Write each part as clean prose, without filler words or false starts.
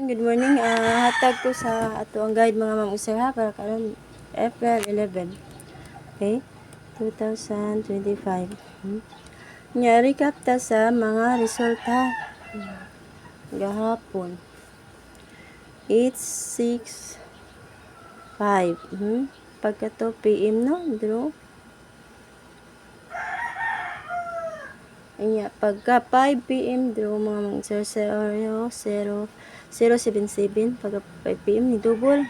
Good morning. Hatag ko sa ato ang guide mga ma'am usir ha para karon April 11. Okay? 2025. Nya recap ta sa mga resulta gahapon. 8:06:05. Pagka to PM no, draw. Anya pagka 5 PM draw mga ma'am usir 077 pagka 5 PM ni double.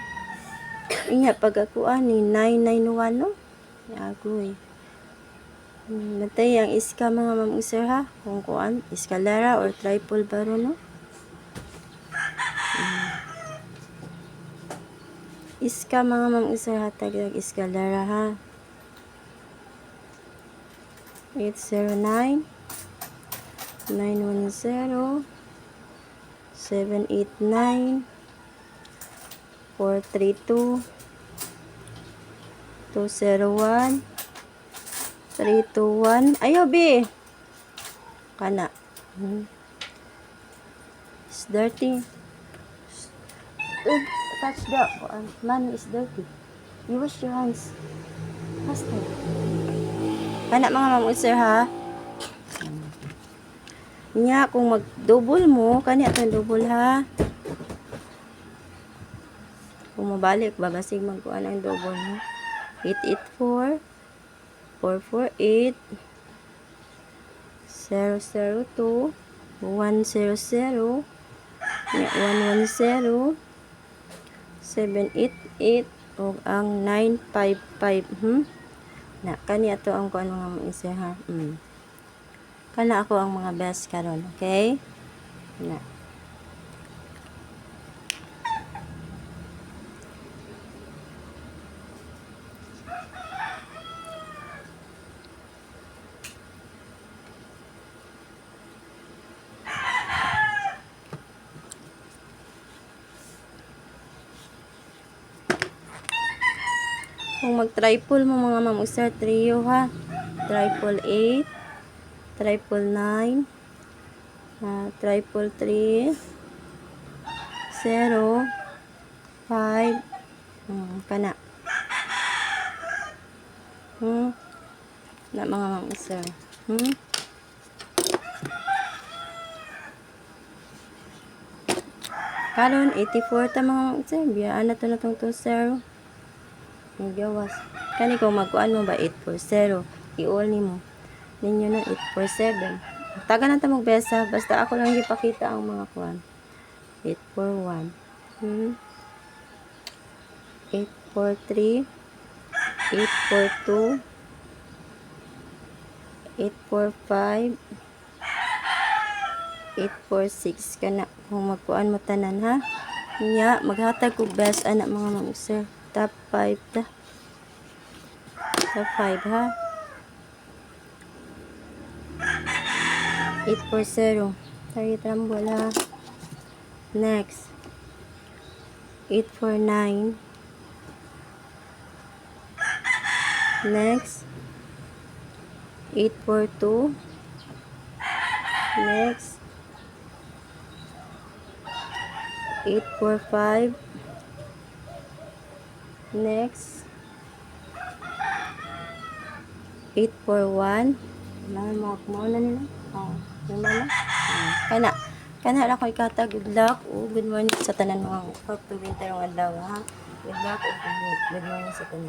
Inya pagkakuan ni 991 no. Agoy. Matay ang iska mga ma'am usir ha. Kung kuan, escalera or triple baro no. Iska mga ma'am usir ha, tagag escalera ha. 809 910 789 432 201 321. Ayo be. Kana. It's dirty. Touch the man is dirty. You wash your hands. Faster. Kana mga ma'am usir ha. Nya kung mag-double mo, kani atong double ha. Kung mabalik, babasig magkuan ang double mo. 884 448 002 100 110 788 o ang 955 na kani ato ang kuan mga isa ha. Kana ako ang mga best karon, okay? Na kung mag-triple mo mga ma'am usir trio ha. Triple 8, triple 9, triple 3, 0, 5, kana. Na mga ma'am usir. Karon 84 ta mga ma'am usir. Biyaan na to na tong 20. Gawas. Kani kung magkuan mo ba 840, i-all nimo. Ninyo na 847. Taga na ta magbesa, basta ako lang ipakita ang mga kuan. 841. 843 842 845 846 kana kung magkuan mo tanan ha. Nya maghatag og best anak mga ma'am usir. Top 5 ta. Top 5 ha. 840. Target rumble ha. Next. 849. Next. 842. Next. 845. Next. 841. Kailangan mo na nila. Yung mana? Kana lang ko ikata. Good luck. Good morning sa tanan mga pag-winter ng adlaw ha. Good luck. Good morning sa tanan.